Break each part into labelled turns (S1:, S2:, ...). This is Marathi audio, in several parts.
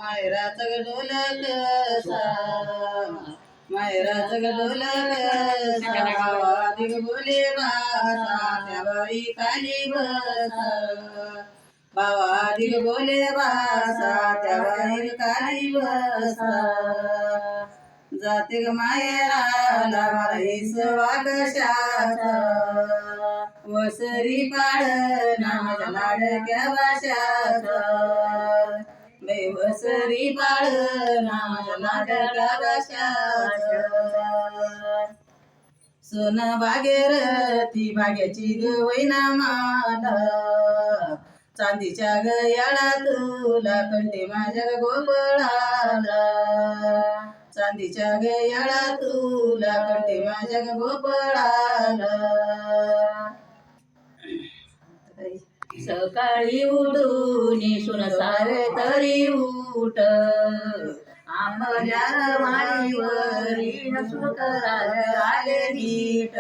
S1: मायराचा ढोलक सा मायराचा ढोलक सा वादिक बोले भाषा त्या बाई खाली बसा बावादिक बोले भाषा त्या बाई खाली बसा जाते ग मायराला मला हिस वागशाचा वसरी पाड नामाच्या लाडक्या भाषाचा वसरी पाड नामाच्या लाडक्या भाषाचा सोन भागीरथी भाग्याची ग वैना माला चांदीच्या गयाळा तुला कंठी माझ्या गोपळाला चांदीच्या गयाळा तुला कंठी माझ्या गोपळाला सकाळी उठून सुन सारे तरी उठ आंबल्या माळीवरी सुख आले नीट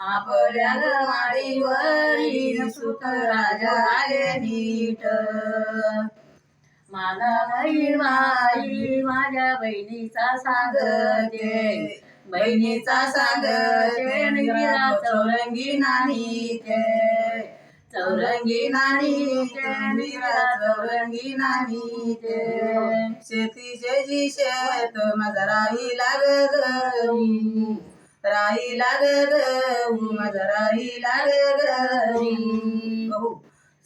S1: आपल्या माळीवरी सुख राजा आले नीट माझा बाई माझ्या बहिणीचा सांगते बहिणीचा सांगते निरा चौरंगी नानी ते चौरंगी नानी ते निरा चौरंगी नानी ते शेतीचे जी शेत माझा राही लाग गरी राही लाग गऊ माझा राही लाग गरी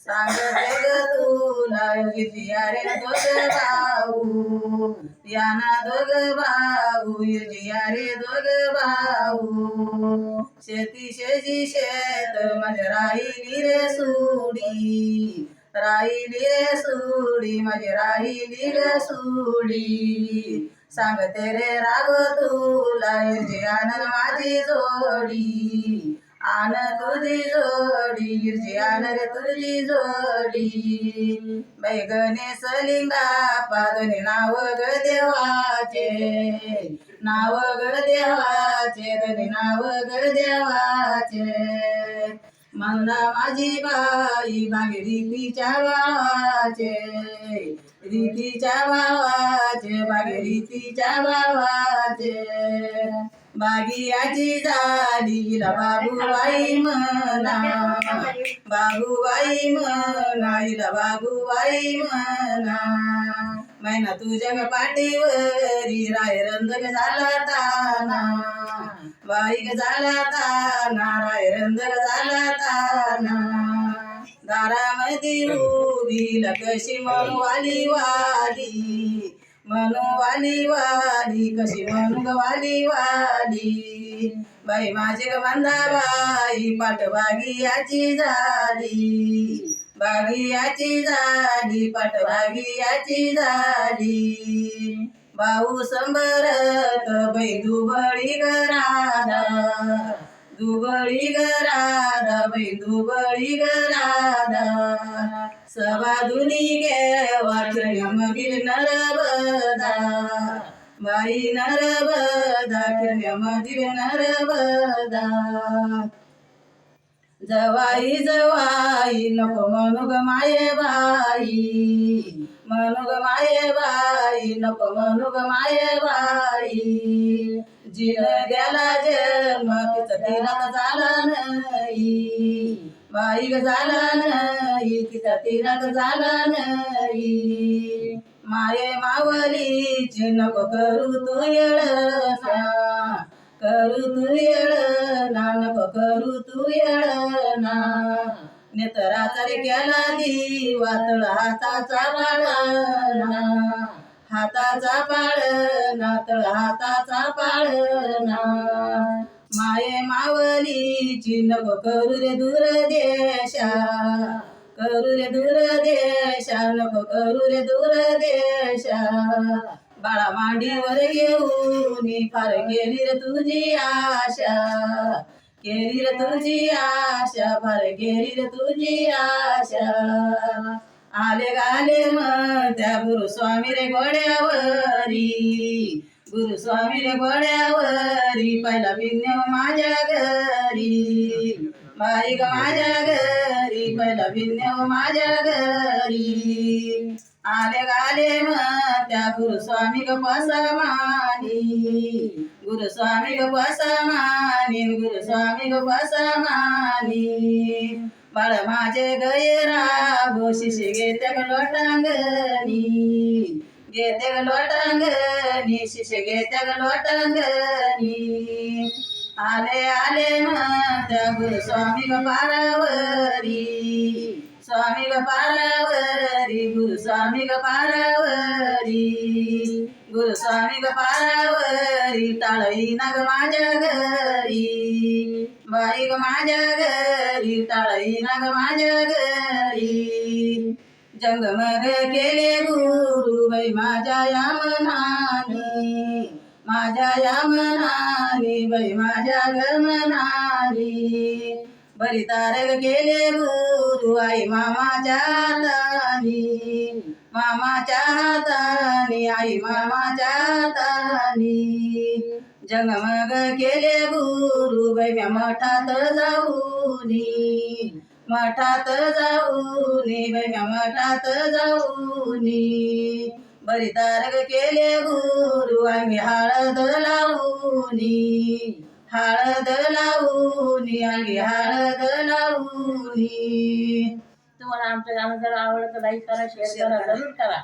S1: सांगते ग तुला युजिया रे दोघ भाऊ याना दोघ भाऊ युजिया रे दोघ भाऊ शेती शेजी शेत माझ्या राहिली रे सुडी राहिली रे सुडी माझी राहिली रे सुडी सांगते रे राग तुला युजियानं माझी जोडी आन तुझी जोडी गिरजी आन रे तुझी जोडी बाई गणेश लिंगा पादने नाव ग देवाचे नाव ग देवाचे धनी नाव ग देवाचे मंदा माझी बाई मागे रीतीच्या भावाचे रीतीच्या भावाचे बागे रीतीच्या भावाचे बागियाची झाली बाबूबाई म्हणा बाबूबाई म्हणा इला बाबूबाई म्हणा मैना तुझ्या पाठीवरी राय रंधक झाला ताना बाई ग झाला ताना राय रंधक झाला ताना दारामध्ये उभी कशी म्हणू वाली वाली म्हणू वाली वाली कशी म्हणू ग वाली वाली बाई माझी ग बांधा बाई पाठ बागियाची झाली बागियाची झाली पाठ बागियाची झाली भाऊ संबरत बाई दुबळी ग राधा दुबळी ग राधा बाई दुबळी ग राधा सवाधुनी गे वाचण्यामधील नरबदा बाई नरबदा खेळण्यामधील नरबदा जवाई जवाई नको म्हणू ग माये बाई म्हणू ग माये बाई नको म्हणू ग माये बाई जिन गेला जन्म तिचा तिला झाला नाही बाई ग झाला नाही तिचा तिला झाला नाही माये मावलीची नको करू तू येळना करू तू येळना नको करू तू येळना नेतराचा रे केला दिवा तळ हाताचा पाळणा हाताचा पाळणा तळ हाताचा पाळणा माये मावलीची नको करू रे दूर देशा करू रे दूर देशा नको करू रे दूर देशा बाळा मांडीवर येऊन फार केली रे तुझी आशा केली रे तुझी आशा फार केली रे तुझी आशा आले गाले मग त्या गुरुस्वामी रे घोड्यावरी गुरुस्वामी रे घोड्यावरी पहिला बिन्य माझ्या घरी बाई ग माझ्या घरी पहिला बिन्य माझ्या घरी आले गाले त्या गुरुस्वामी गपसमानी गुरुस्वामी गपसमानी गुरुस्वामी गपसमानी बाळ माझे गैरा शिशी घेते ग लोटांगणी घेते ग लोटांगणी शिशी घेते ग लोटांगणी आले आले त्या गुरुस्वामी ग पारावरी स्वामी ग पारावरी गुरुस्वामी ग पारावरी गुरुस्वामी ग पारावरी टाळई ना ग माझ्या घरी बाई ग माझ्या घरी टाळई ना ग माझ्या घरी जंगमग केले गुरु बाई माझ्या या मनानी माझ्या या मनानी बाई माझ्या ग मनानी बरी तारग केले गुरु आई मामाच्या हातानी मामाच्या हातानी आई मामाच्या हातानी जगमग केले गुरु बाई म्या मठात जाऊनी मठात जाऊनी बाई म्या मठात जाऊनी बरी तारग केले गुरु आम्ही हळद लावूनी हळद लावूनी आम्ही हळद लावूनी.
S2: तुम्हाला आमचं गाणं जर आवडलं तर लाईक करा शेअर करा जरूर करा.